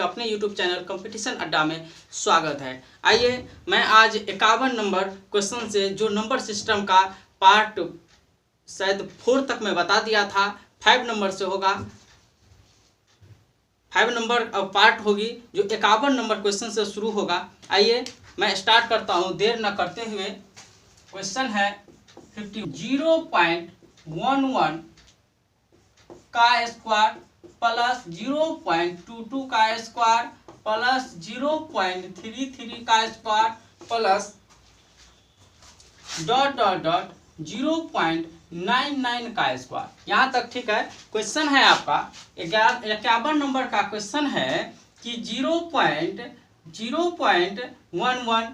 आपके अपने YouTube channel competition अड्डा में स्वागत है। आइए मैं आज 51 नंबर क्वेश्चन से जो नंबर सिस्टम का पार्ट शायद 4 तक मैं बता दिया था, 5 नंबर से होगा, 5 नंबर पार्ट होगी जो 51 नंबर क्वेश्चन से शुरू होगा। आइए मैं स्टार्ट करता हूँ देर न करते हुए। क्वेश्चन है 0.11 का स्क्वायर प्लस 0.22 का स्क्वायर प्लस 0.33 का square plus dot dot dot 0.99 का स्क्वायर। यहाँ तक ठीक है। क्वेश्चन है आपका 51 नंबर का क्वेश्चन है कि 0.11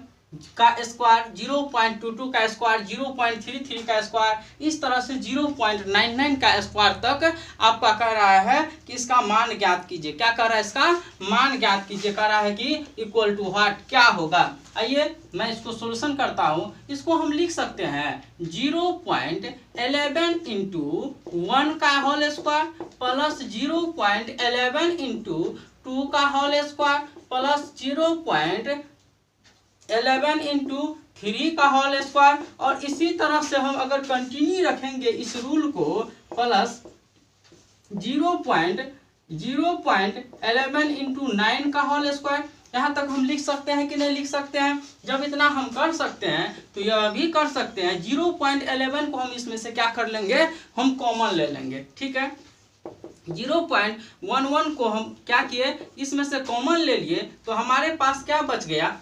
का स्क्वायर, 0.22 का स्क्वायर, 0.33 का स्क्वायर, इस तरह से 0.99 का स्क्वायर तक आपका कह रहा है कि इसका मान ज्ञात कीजिए। क्या कह रहा है? इसका मान ज्ञात कीजिए। कह रहा है कि इक्वल टू व्हाट, क्या होगा। आइए मैं इसको सोल्यूशन करता हूँ। इसको हम लिख सकते हैं 0.11 इंटू 1 का होल स्क्वायर प्लस 0.11 इंटू 2 का होल स्क्वायर प्लस 0.11 इंटू 3 का होल स्क्वायर, और इसी तरह से हम अगर कंटिन्यू रखेंगे इस रूल को, प्लस 0.11 इंटू 9 का होल स्क्वायर। यहाँ तक हम लिख सकते हैं कि नहीं लिख सकते हैं? जब इतना हम कर सकते हैं तो यह भी कर सकते हैं। 0.11 को हम इसमें से क्या कर लेंगे, हम कॉमन ले लेंगे। ठीक है, 0.11 को हम क्या किए, इसमें से कॉमन ले लिए, तो हमारे पास क्या बच गया,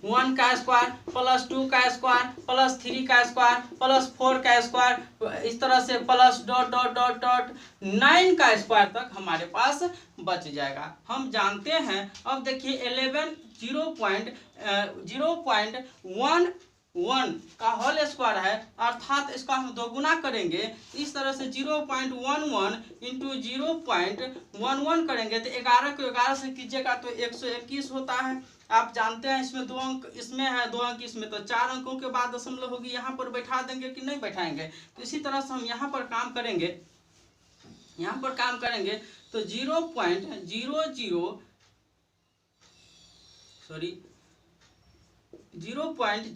1 का स्क्वायर प्लस 2 का स्क्वायर प्लस 3 का स्क्वायर प्लस 4 का स्क्वायर, इस तरह से plus dot dot dot dot 9 का स्क्वायर तक हमारे पास बच जाएगा। हम जानते हैं। अब देखिए 0.11 का होल स्क्वायर है, अर्थात इसका हम दोगुना करेंगे। इस तरह से 0.11 इंटू 0.11 करेंगे तो 11 को 11 से कीजिएगा तो 121 होता है। आप जानते हैं इसमें 2 अंक इसमें है, 2 अंक इसमें, तो 4 अंकों के बाद दशमलव होगी। यहाँ पर बैठा देंगे कि नहीं बैठाएंगे? तो इसी तरह से हम यहाँ पर काम करेंगे, तो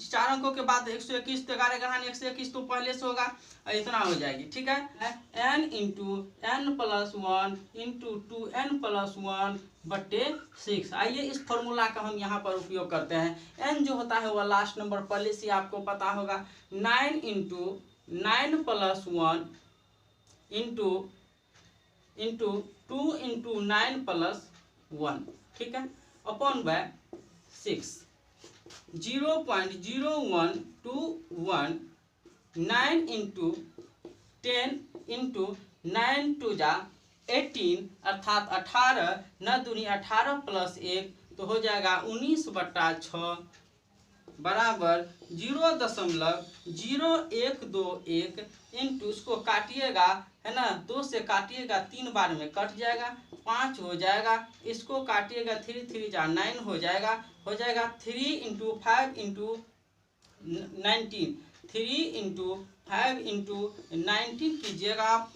4 अंकों के बाद 121, तो 11 ग्रहण 121 तो पहले से होगा, इतना हो जाएगी। ठीक है, n into n plus 1 into 2n plus 1 बट्टे 6। आइए इस फॉर्मूला का हम यहाँ पर उपयोग करते हैं। n जो होता है वह लास्ट नंबर पहले से आपको पता होगा। 9 into 9 plus 1 into 2 into 9 plus 1, ठीक है, अपॉन बाय 6। 0.0121 9 इंटू 10 इंटू 9 टू जा 18, अर्थात 18, 9 दूनी 18 प्लस 1 तो हो जाएगा 19/6 बराबर 0.0121 इंटू, उसको काटिएगा है ना, 2 से काटिएगा 3 बार में कट जाएगा, 5 हो जाएगा। इसको काटिएगा 3 3 जा 9 हो जाएगा 3 इंटू 5 इंटू 19, 3 इंटू 5 इंटू 19 कीजिएगा आप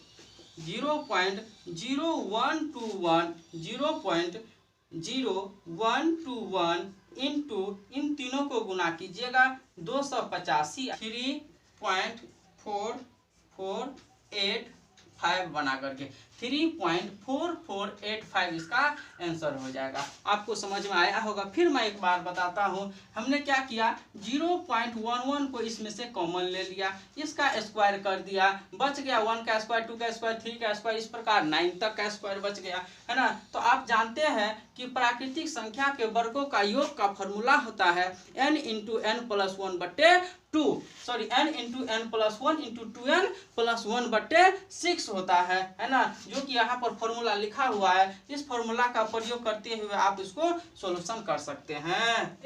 0.0121 इंटू इन तीनों को गुना कीजिएगा 285, 3.4485 बना करके 3.4485 इसका आंसर हो जाएगा। आपको समझ में आया होगा। फिर मैं एक बार बताता हूँ। हमने क्या किया, 0.11 को इसमें से कॉमन ले लिया, इसका स्क्वायर कर दिया, बच गया 1 का स्क्वायर, 2 का स्क्वायर, 3 का स्क्वायर, इस प्रकार 9 तक का स्क्वायर बच गया, है ना। तो आप जानते हैं कि प्राकृतिक संख्या के वर्गों का योग का फॉर्मूला होता है n इंटू n प्लस 1 बट्टे 2, sorry n into n plus 1 into 2n plus 1 बट्टे 6 होता है ना, जो कि यहाँ पर फॉर्मूला लिखा हुआ है। इस फॉर्मूला का प्रयोग करते हुए आप इसको सॉल्यूशन कर सकते हैं।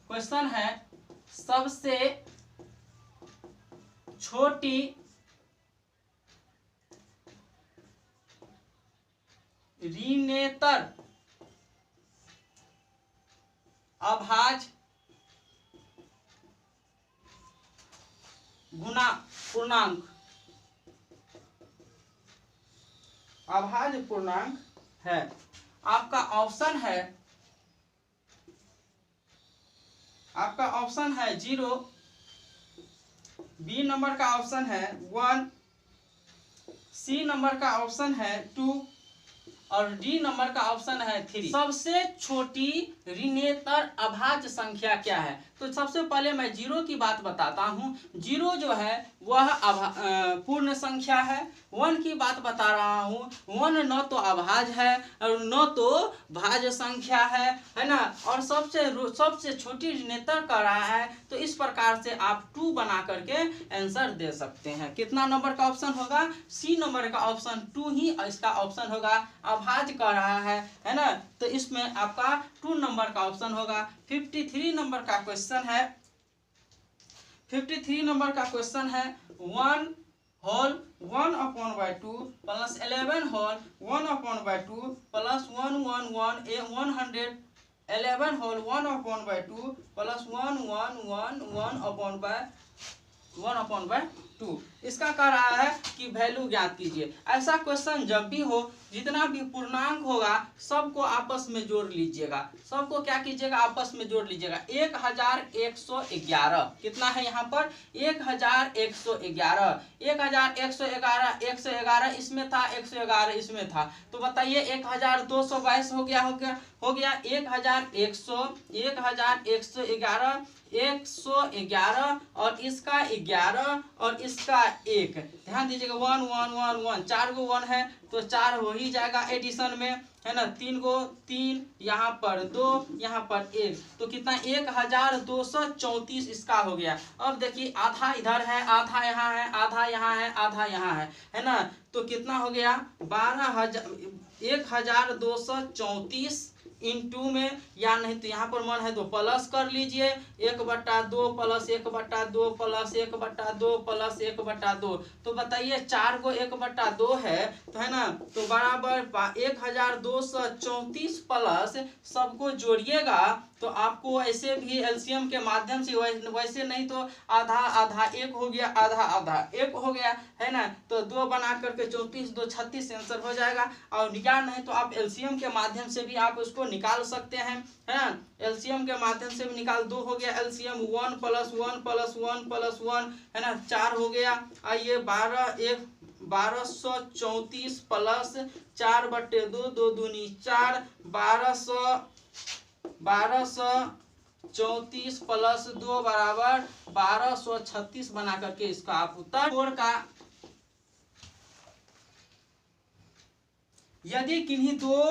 क्वेश्चन है सबसे छोटी ऋणेतर अभाज्य गुना पूर्णांक, अभाज्य पूर्णांक है, आपका ऑप्शन है 0, बी नंबर का ऑप्शन है 1, सी नंबर का ऑप्शन है 2 और डी नंबर का ऑप्शन है 3। सबसे छोटी ऋणेतर अभाज्य संख्या क्या है? तो सबसे पहले मैं 0 की बात बताता हूँ। 0 जो है वह पूर्ण संख्या है। 1 की बात बता रहा हूँ। 1 न तो अभाज्य है और न तो भाज्य संख्या है ना। और सबसे छोटी ऋणेतर कर रहा है, तो इस प्रकार से आप 2 बना करके आंसर दे सकते हैं। कितना नंबर का ऑप्शन होगा? सी नंबर का ऑप्शन 2 ही इसका ऑप्शन होगा। अभाज्य कर रहा है ना, तो इसमें आपका 2 नंबर का ऑप्शन होगा। 53 नंबर का क्वेश्चन है। 53 नंबर का क्वेश्चन है 1 whole 1/2 plus 11 whole 1/2 plus 111 11 whole 1/2 plus 1/2। इसका कह रहा है कि वैल्यू ज्ञात कीजिए। ऐसा क्वेश्चन जब भी हो, जितना भी पूर्णांक होगा सबको आपस में जोड़ लीजिएगा। सबको क्या कीजिएगा? आपस में जोड़ लीजिएगा। 1111 कितना है यहाँ पर? 1111। 111 इसमें था, 111 इसमें था, तो बताइए 1222 हो गया 1111 111 और इसका 11 और इसका 1। ध्यान दीजिएगा 1 1 1 1, 4 गो 1 है तो 4 हो ही जाएगा एडिशन में, है ना। 3 गो 3, यहाँ पर 2, यहाँ पर 1, तो कितना? 1234 इसका हो गया। अब देखिए आधा इधर है, आधा यहाँ है, आधा यहाँ है, आधा यहाँ है ना। तो कितना हो गया? 1234 इंटू में, या नहीं तो यहाँ पर मन है तो प्लस कर लीजिए। 1/2 प्लस 1/2 प्लस 1/2 प्लस 1/2, तो बताइए 4 को 1/2 है तो, है ना, तो बराबर 1234 प्लस सबको जोड़िएगा तो आपको ऐसे भी एलसीएम के माध्यम से, वैसे नहीं तो आधा आधा 1 हो गया, आधा आधा 1 हो गया, है ना। तो 2 बना करके 34 2 36 आंसर हो जाएगा। और या नहीं तो आप एलसीएम के माध्यम से भी आप उसको निकाल सकते हैं, है ना। एलसीएम के माध्यम से भी निकाल, 2 हो गया एलसीएम, 1 + 1 + 1 + 1, है ना, 4 हो गया। आइए 1234 प्लस 4/2, 2 दूनी 4, 1234 प्लस 2 बराबर 1236 बना करके इसका आप उत्तर छोड़ का। यदि किन्हीं दो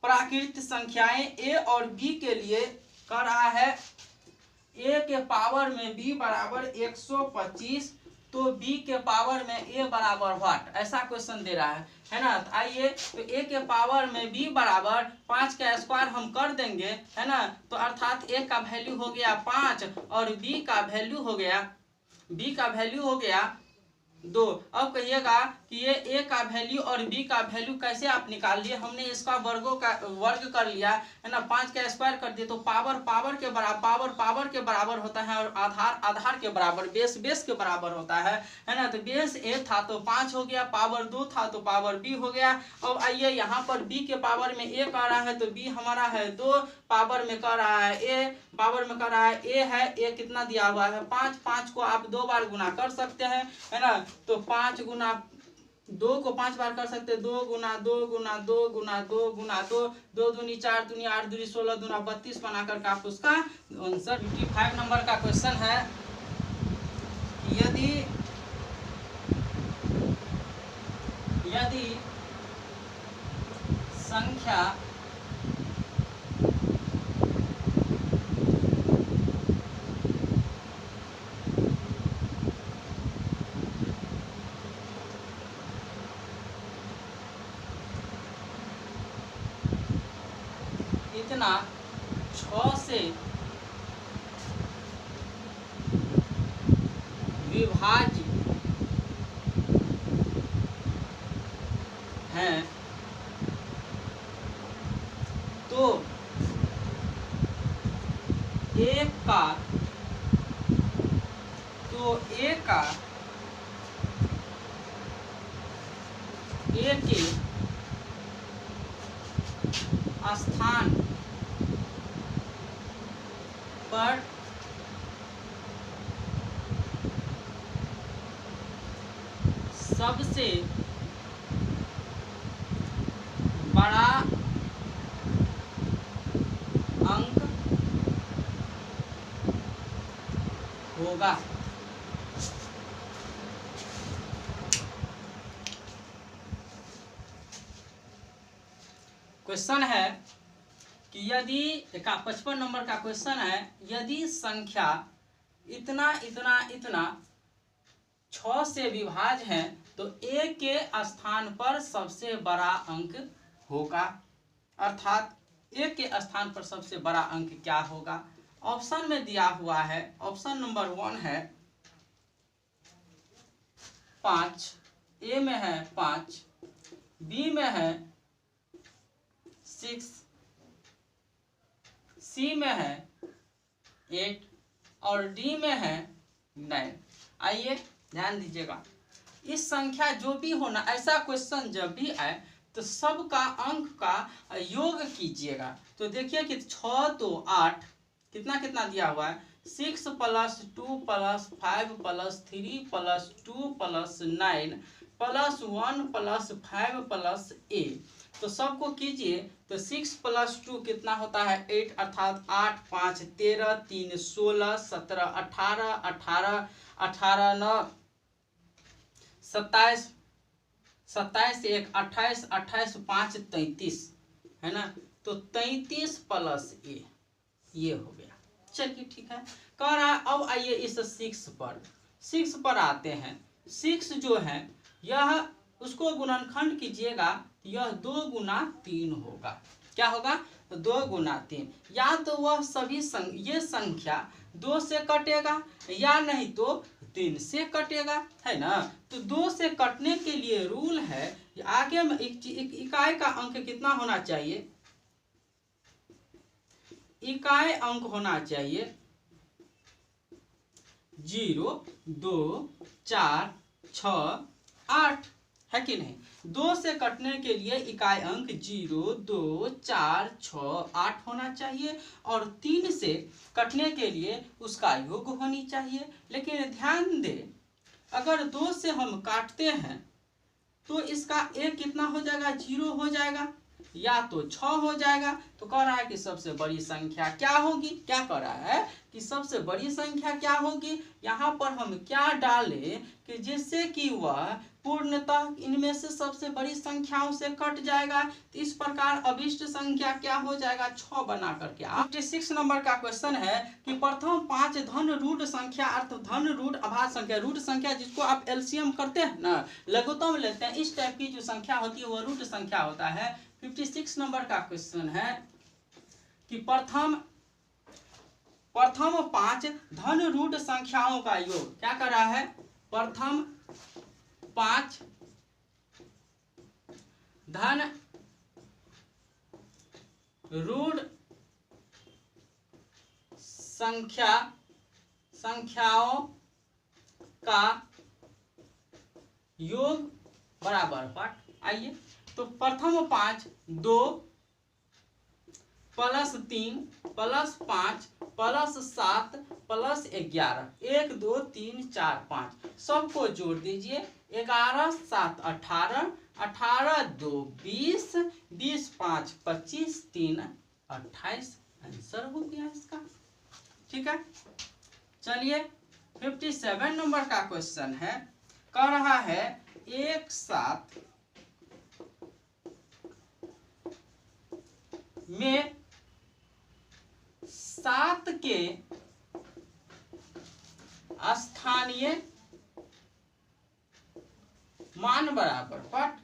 प्राकृत संख्याएं a और b के लिए कर रहा है a के पावर में b बराबर 125, तो b के पावर में a बराबर व्हाट? ऐसा क्वेश्चन दे रहा है ना। तो आइए तो a के पावर में b बराबर 5 का स्क्वायर हम कर देंगे, है ना। तो अर्थात a का वैल्यू हो गया 5 और b का वैल्यू हो गया 2। अब कहिएगा कि ये a का वैल्यू और b का वैल्यू कैसे आप निकाल लिए? हमने इसका वर्ग कर लिया, है ना, 5 का स्क्वायर कर दिए, तो पावर के बराबर होता है और आधार के बराबर, बेस के बराबर होता है ना। तो बेस a था तो 5 हो गया, पावर 2 था तो पावर b हो गया। अब आइए यहाँ पर b के पावर में a कर रहा है तो b हमारा है 2, पावर में कर रहा है a, पावर में कर रहा है a है, a कितना दिया हुआ है 5। 5 को आप 2 बार गुना कर सकते हैं, है ना। तो 5 गुना 2 को 5 बार कर सकते हैं, 2 गुना 2 गुना 2 गुना 2 गुना 2, 2 दूनी 4 दूनी 8 दूनी 16 दूना 32 बना करके आप उसका आंसर। 55 नंबर का क्वेश्चन है, यदि संख्या इतना 6 से विभाज्य है तो स्थान पर सबसे बड़ा अंक होगा। क्वेश्चन है कि यदि 55 नंबर का क्वेश्चन है, यदि संख्या इतना इतना इतना 6 से विभाज्य है तो a के स्थान पर सबसे बड़ा अंक होगा। अर्थात a के स्थान पर सबसे बड़ा अंक क्या होगा? ऑप्शन में दिया हुआ है, ऑप्शन नंबर 1 है 5, ए में है 5, बी में है 6, सी में है 8 और डी में है 9। आइए ध्यान दीजिएगा, इस संख्या जो भी होना, ऐसा क्वेश्चन जब भी आए तो सबका अंक का योग कीजिएगा। तो देखिए कि 6 तो 8, कितना कितना दिया हुआ है, 6 + 2 + 5 + 3 + 2 + 9 + 1 + 5 + a। तो सबको कीजिए तो 6 + 2 कितना होता है 8, अर्थात 8 5 13 3 16 17 18 18 18 9 27 27 1 28 28 5 33 है ना। तो 33 + a ये हो गया। चलिए ठीक है, कह रहा है अब आइए इस 6 पर आते हैं। 6 जो है यह उसको गुणनखंड कीजिएगा, यह 2 × 3 होगा। क्या होगा? 2 × 3। या तो वह सभी ये संख्या 2 से कटेगा या नहीं तो 3 से कटेगा, है ना। तो 2 से कटने के लिए रूल है, आगे में इकाई का अंक कितना होना चाहिए, इकाई अंक होना चाहिए 0 2 4 6 8, है कि नहीं। 2 से कटने के लिए इकाई अंक 0 2 4 6 8 होना चाहिए और 3 से कटने के लिए उसका योग होनी चाहिए। लेकिन ध्यान दें, अगर 2 से हम काटते हैं तो इसका एक कितना हो जाएगा, 0 हो जाएगा या तो 6 हो जाएगा। तो कह रहा है कि सबसे बड़ी संख्या क्या होगी, क्या कह रहा है कि सबसे बड़ी संख्या क्या होगी। यहाँ पर हम क्या डालें कि जिससे कि वह पूर्णतः इनमें से सबसे बड़ी संख्याओं से कट जाएगा। तो इस प्रकार अभिष्ट संख्या क्या हो जाएगा, 6 बना करके। 56 नंबर का क्वेश्चन है कि प्रथम 5 धन रूट संख्या, अर्थ धन रूट अभाज्य संख्या, रूट संख्या जिसको आप एलसीएम करते हैं ना, लघुत्तम लेते हैं, इस टाइप की जो संख्या होती है वो रूट संख्या होता है। 56 नंबर का क्वेश्चन है कि प्रथम 5 धन रूट संख्याओं का योग क्या कर रहा है, प्रथम 5 धन रूट संख्याओं का योग बराबर व्हाट। आइए तो प्रथम 5 2 + 3 + 5 + 7 + 11 1 2 3 4 5 सबको जोड़ दीजिए। 11 7 18 18 2 20 20 5 25 3 28 आंसर हो गया इसका। ठीक है, चलिए 57 नंबर का क्वेश्चन है, कह रहा है एक साथ में 7 के स्थानीय मान बराबर पट,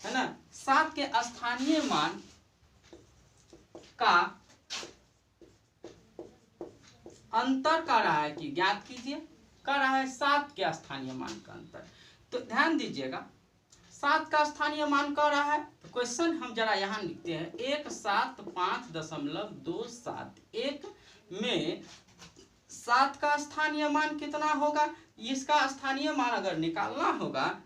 है ना। 7 के स्थानीय मान का अंतर कर रहा है कि ज्ञात कीजिए, कर रहा है 7 के स्थानीय मान का अंतर। तो ध्यान दीजिएगा, 7 का स्थानीय मान कर रहा है तो क्वेश्चन हम जरा यहाँ लिखते हैं 175.271 में 7 का स्थानीय मान कितना होगा। इसका स्थानीय मान अगर निकालना होगा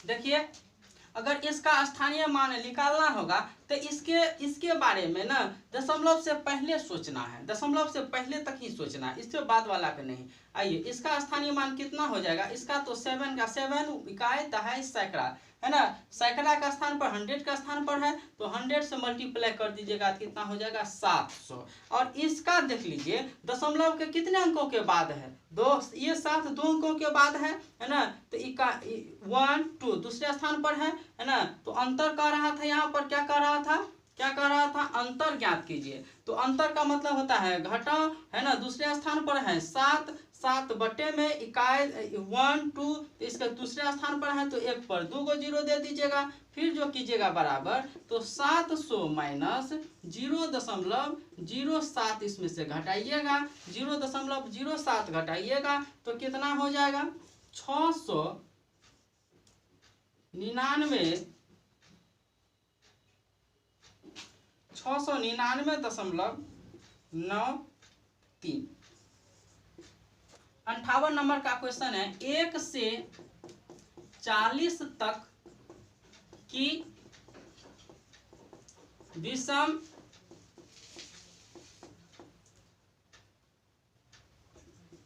देखिए अगर इसका स्थानीय मान निकालना होगा तो इसके बारे में ना दशमलव से पहले सोचना है, दशमलव से पहले तक ही सोचना है, इससे बाद वाला का नहीं। आइए इसका स्थानीय मान कितना हो जाएगा, इसका तो 7 का 7 इकाई दहाई सैकड़ा है ना, सैकड़ा का स्थान पर 100 का स्थान पर है तो 100 से मल्टीप्लाई कर दीजिएगा कितना हो जाएगा 700। और इसका देख लीजिए दशमलव के कितने अंकों के बाद है, दो, ये 7 2 अंकों के बाद है ना, तो 1 2 दूसरे स्थान पर है ना, तो अंतर कर रहा था, यहाँ पर क्या कर रहा था, अंतर ज्ञात कीजिए। तो अंतर का मतलब होता है घटा है ना, दूसरे स्थान पर है 7 7 बटे में इकाई 1 2, तो इसके दूसरे स्थान पर है तो 1 पर 2 को 0 दे दीजिएगा, फिर जो कीजिएगा बराबर, तो 700 माइनस 0.07 इसमें से घटाइएगा, 0.07 घटाइएगा तो कितना हो जाएगा 699 699.93। 58 नंबर का क्वेश्चन है, 1 से 40 तक की विषम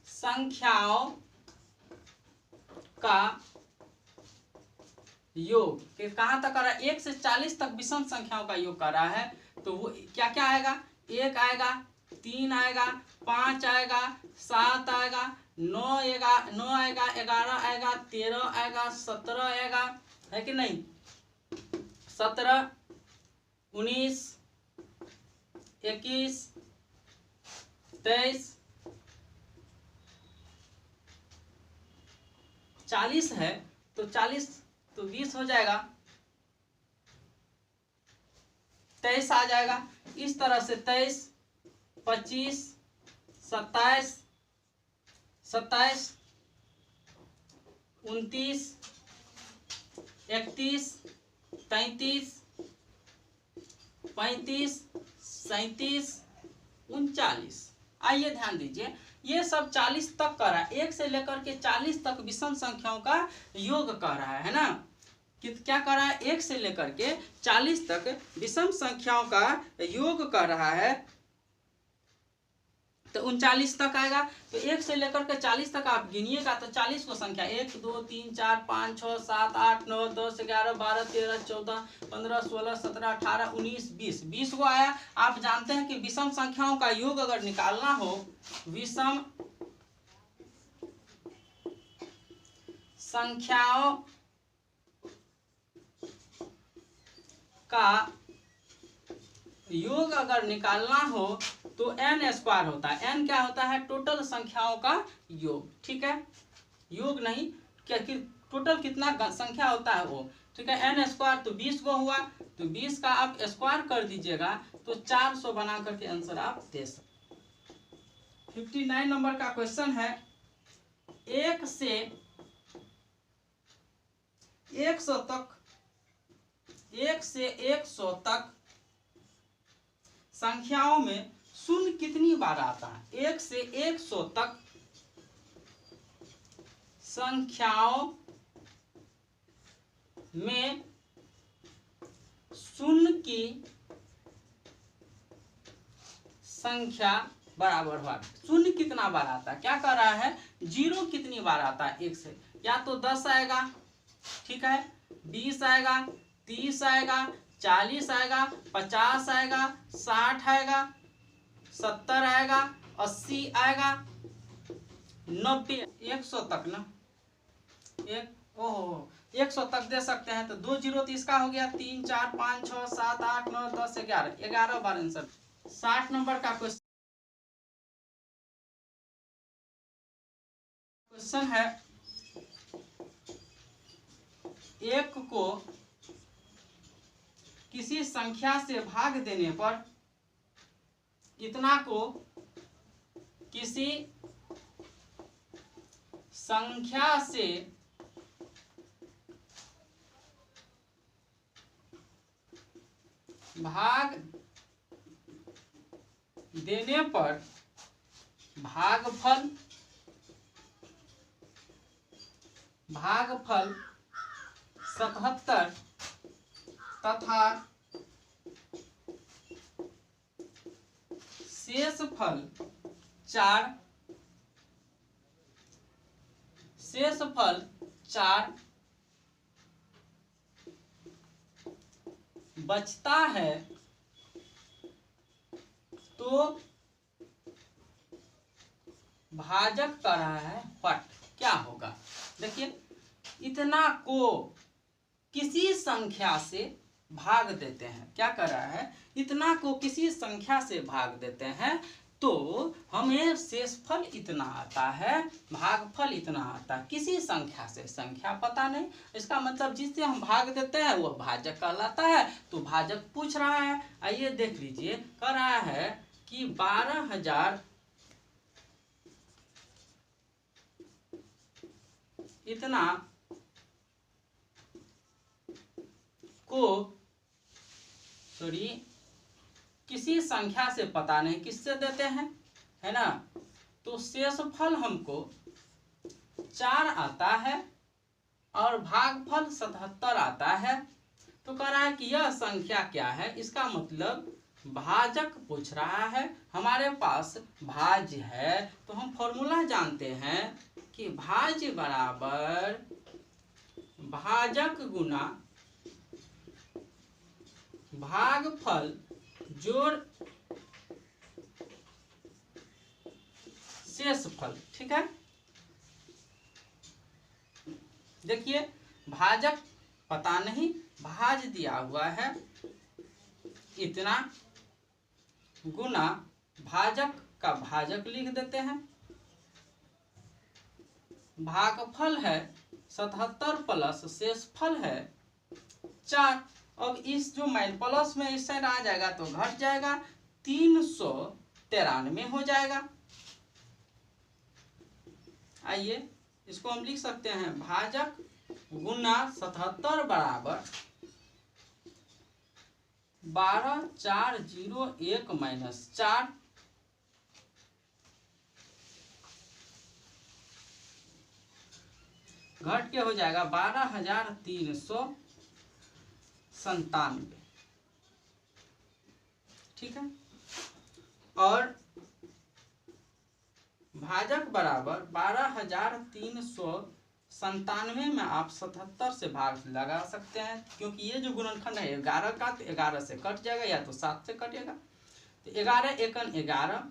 संख्याओं का योग कहाँ तक कर रहा है, 1 से 40 तक विषम संख्याओं का योग कर रहा है, तो वो क्या क्या आएगा, 1 आएगा, 3 आएगा, 5 आएगा, 7 आएगा, 9 आएगा, 11 आएगा, 13 आएगा, 17 आएगा, है कि नहीं, 17 19 21 23 40 है तो 40 तो 20 हो जाएगा, 23 आ जाएगा, इस तरह से 23 25 27 27 29 31 33 35 37 39। आइए ध्यान दीजिए ये सब 40 तक कर रहा है, 1 से लेकर के 40 तक विषम संख्याओं का योग कर रहा है ना, क्या कर रहा है, 1 से लेकर के 40 तक विषम संख्याओं का योग कर रहा है, तो 39 तक आएगा। तो 1 से लेकर के 40 तक आप गिनिएगा तो 40 को संख्या 1 2 3 4 5 6 7 8 9 10 11 12 13 14 15 16 17 18 19 20 20 को आया। आप जानते हैं कि विषम संख्याओं का योग अगर निकालना हो, विषम संख्याओं का योग अगर निकालना हो तो n स्क्वायर होता है। n क्या होता है, टोटल संख्याओं का योग, ठीक है, योग नहीं क्या कि टोटल कितना संख्या होता है वो, ठीक है। n स्क्वायर तो 20 को हुआ, तो 20 का आप स्क्वायर कर दीजिएगा तो 400 बना करके आंसर आप दे सकते। 59 नंबर का क्वेश्चन है, 1 से 100 तक, 1 से 100 तक संख्याओं में शून्य कितनी बार आता है, 1 से 100 तक संख्याओं में शून्य की संख्या बराबर हुआ, शून्य कितना बार आता है, क्या कर रहा है, 0 कितनी बार आता है 1 से, या तो 10 आएगा, ठीक है, 20 आएगा, 30 आएगा, 40 आएगा, 50 आएगा, 60 आएगा, 70 आएगा, 80 आएगा, 90 100 तक ना, 100 तक दे सकते हैं। तो 2 0 तो इसका हो गया, 3 4 5 6 7 8 9 10 11 बार आंसर। 60 नंबर का क्वेश्चन है, 1 को किसी संख्या से भाग देने पर इतना को किसी संख्या से भाग देने पर भागफल 77 तथा शेषफल 4 बचता है तो भाजक कर रहा है पट, क्या होगा? देखिए, इतना को किसी संख्या से भाग देते हैं, क्या कर रहा है? इतना को किसी संख्या से भाग देते हैं तो हमें शेषफल इतना आता है, भागफल इतना आता है। किसी संख्या से, संख्या पता नहीं, इसका मतलब जिससे हम भाग देते हैं वो भाजक कहलाता है। तो भाजक पूछ रहा है, आइए देख लीजिए, कह रहा है कि 12,000 इतना को किसी संख्या से, पता नहीं किससे देते हैं, है ना? तो शेषफल हमको 4 आता है और भागफल 77 आता है। तो कह रहा है कि यह संख्या क्या है? इसका मतलब भाजक पूछ रहा है। हमारे पास भाज्य है तो हम फॉर्मूला जानते हैं कि भाज्य बराबर भाजक गुना भागफल जोड़ शेषफल, ठीक है? देखिए, भाजक पता नहीं, भाज दिया हुआ है इतना, गुना भाजक का भाजक लिख देते हैं, भागफल है 77 प्लस शेषफल है 4। अब इस जो माइन प्लस में इस साइड आ जाएगा तो घट जाएगा, 393 हो जाएगा। आइए इसको हम लिख सकते हैं, भाजक गुना 77 बराबर 12401 माइनस 4, घट के हो जाएगा 12,397, ठीक है? और भाजक बराबर 12,397 में आप 77 से भाग लगा सकते हैं, क्योंकि ये जो गुणनखंड है 11 का, तो 11 से कट जाएगा या तो 7 से कटेगा। तो 11 एकन 11,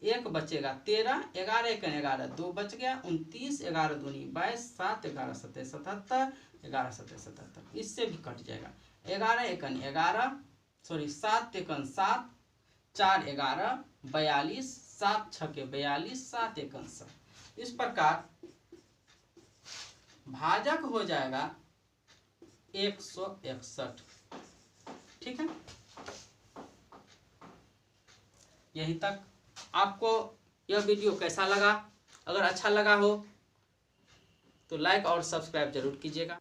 1 बचेगा 13, 11 एकन 11, 2 बच गया 29, 11 दूनी 22, 7 11 7 77, 11 7 77, इससे भी कट जाएगा। 11 एकन 11, सॉरी 7 एकन 7, 4 11 42, 7 6 42, 7 एकन 7। इस प्रकार भाजक हो जाएगा 161, ठीक है? यहीं तक। आपको यह वीडियो कैसा लगा? अगर अच्छा लगा हो तो लाइक और सब्सक्राइब जरूर कीजिएगा।